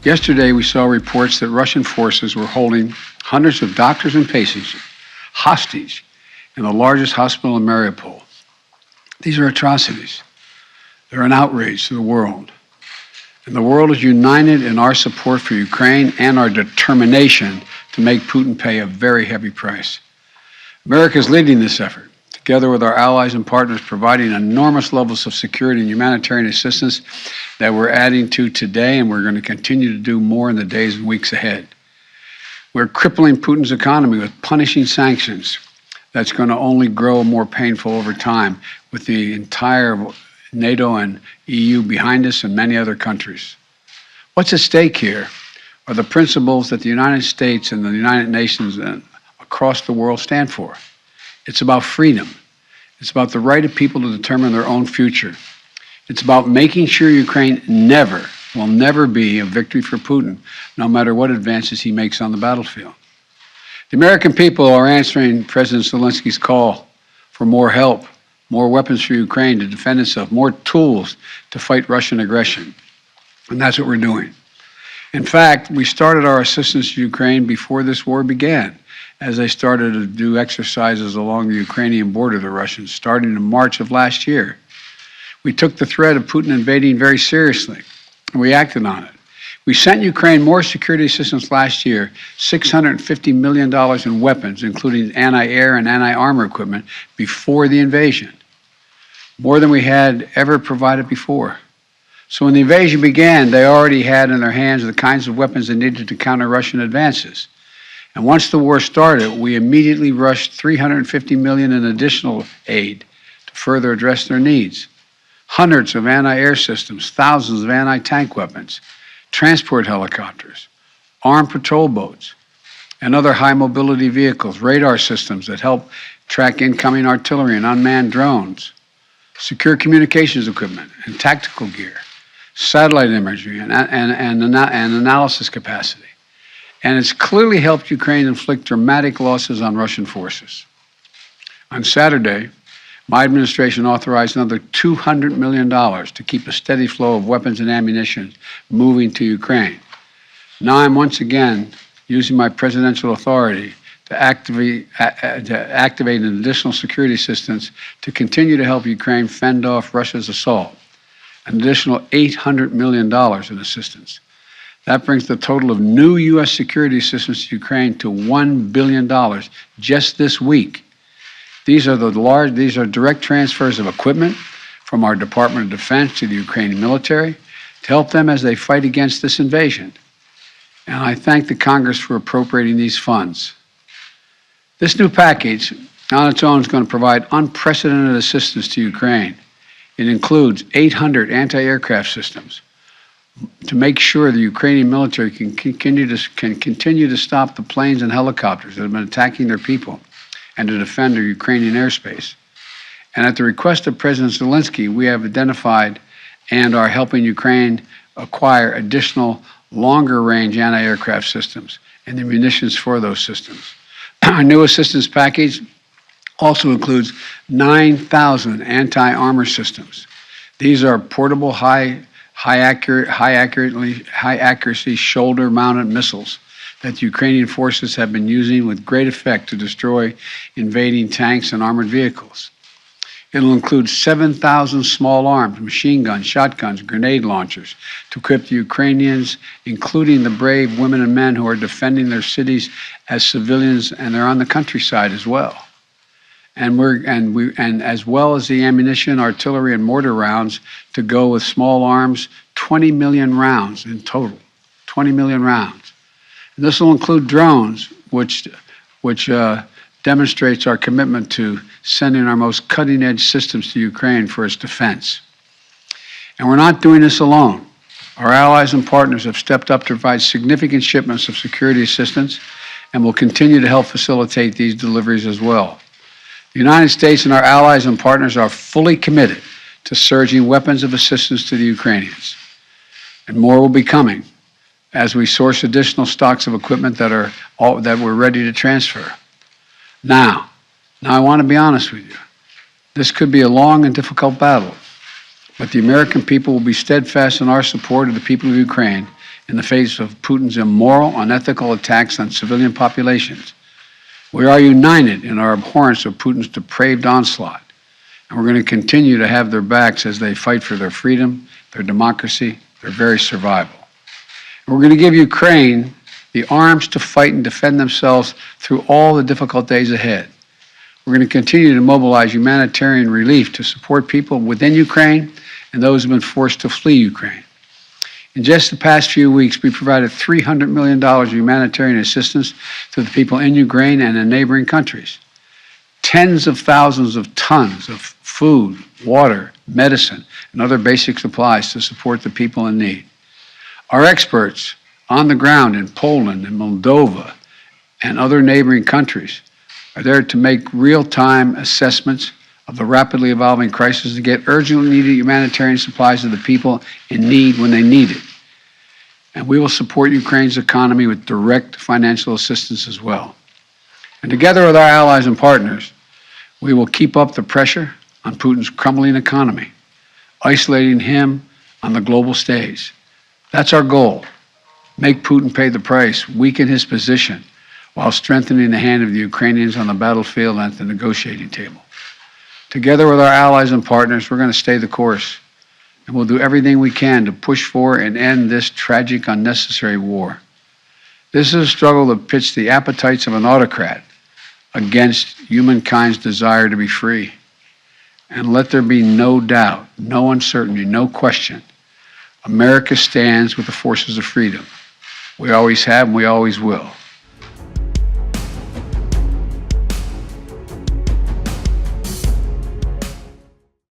Yesterday, we saw reports that Russian forces were holding hundreds of doctors and patients hostage in the largest hospital in Mariupol. These are atrocities. They're an outrage to the world. And the world is united in our support for Ukraine and our determination to make Putin pay a very heavy price. America is leading this effort, together with our allies and partners, providing enormous levels of security and humanitarian assistance that we're adding to today, and we're going to continue to do more in the days and weeks ahead. We're crippling Putin's economy with punishing sanctions that's going to only grow more painful over time, with the entire NATO and EU behind us and many other countries. What's at stake here are the principles that the United States and the United Nations and across the world stand for. It's about freedom. It's about the right of people to determine their own future. It's about making sure Ukraine will never be a victory for Putin, no matter what advances he makes on the battlefield. The American people are answering President Zelensky's call for more help, more weapons for Ukraine to defend itself, more tools to fight Russian aggression. And that's what we're doing. In fact, we started our assistance to Ukraine before this war began, as they started to do exercises along the Ukrainian border, the Russians, starting in March of last year. We took the threat of Putin invading very seriously, and we acted on it. We sent Ukraine more security assistance last year, $650 million in weapons, including anti-air and anti-armour equipment, before the invasion, more than we had ever provided before. So when the invasion began, they already had in their hands the kinds of weapons they needed to counter Russian advances. And once the war started, we immediately rushed $350 million in additional aid to further address their needs. Hundreds of anti-air systems, thousands of anti-tank weapons, transport helicopters, armed patrol boats, and other high-mobility vehicles, radar systems that help track incoming artillery and unmanned drones, secure communications equipment and tactical gear, satellite imagery and analysis capacity. And it's clearly helped Ukraine inflict dramatic losses on Russian forces. On Saturday, my administration authorized another $200 million to keep a steady flow of weapons and ammunition moving to Ukraine. Now I'm once again using my presidential authority to activate an additional security assistance to continue to help Ukraine fend off Russia's assault, an additional $800 million in assistance. That brings the total of new U.S. security assistance to Ukraine to $1 billion just this week. These are direct transfers of equipment from our Department of Defense to the Ukrainian military to help them as they fight against this invasion. And I thank the Congress for appropriating these funds. This new package on its own is going to provide unprecedented assistance to Ukraine. It includes 800 anti-aircraft systems to make sure the Ukrainian military can continue to stop the planes and helicopters that have been attacking their people and to defend their Ukrainian airspace. And at the request of President Zelenskyy, we have identified and are helping Ukraine acquire additional longer-range anti-aircraft systems and the munitions for those systems. Our new assistance package also includes 9,000 anti-armour systems. These are portable, high accuracy shoulder-mounted missiles that the Ukrainian forces have been using with great effect to destroy invading tanks and armored vehicles. It'll include 7,000 small arms, machine guns, shotguns, grenade launchers to equip the Ukrainians, including the brave women and men who are defending their cities as civilians, and they're on the countryside as well. And as well as the ammunition, artillery, and mortar rounds to go with small arms, 20 million rounds in total, 20 million rounds. And this will include drones, which demonstrates our commitment to sending our most cutting-edge systems to Ukraine for its defense. And we're not doing this alone. Our allies and partners have stepped up to provide significant shipments of security assistance and will continue to help facilitate these deliveries as well. The United States and our allies and partners are fully committed to surging weapons of assistance to the Ukrainians. And more will be coming as we source additional stocks of equipment that we're ready to transfer. Now I want to be honest with you. This could be a long and difficult battle, But the American people will be steadfast in our support of the people of Ukraine in the face of Putin's immoral, unethical attacks on civilian populations. We are united in our abhorrence of Putin's depraved onslaught, and we're going to continue to have their backs as they fight for their freedom, their democracy, their very survival. And we're going to give Ukraine the arms to fight and defend themselves through all the difficult days ahead. We're going to continue to mobilize humanitarian relief to support people within Ukraine and those who have been forced to flee Ukraine. In just the past few weeks, we provided $300 million of humanitarian assistance to the people in Ukraine and in neighboring countries. Tens of thousands of tons of food, water, medicine, and other basic supplies to support the people in need. Our experts on the ground in Poland and Moldova and other neighboring countries are there to make real-time assessments of the rapidly evolving crisis to get urgently needed humanitarian supplies to the people in need when they need it. And we will support Ukraine's economy with direct financial assistance as well. And together with our allies and partners, we will keep up the pressure on Putin's crumbling economy, isolating him on the global stage. That's our goal. Make Putin pay the price, weaken his position, while strengthening the hand of the Ukrainians on the battlefield and at the negotiating table. Together with our allies and partners, we're going to stay the course, and we'll do everything we can to push for and end this tragic, unnecessary war. This is a struggle that pits the appetites of an autocrat against humankind's desire to be free. And let there be no doubt, no uncertainty, no question, America stands with the forces of freedom. We always have and we always will.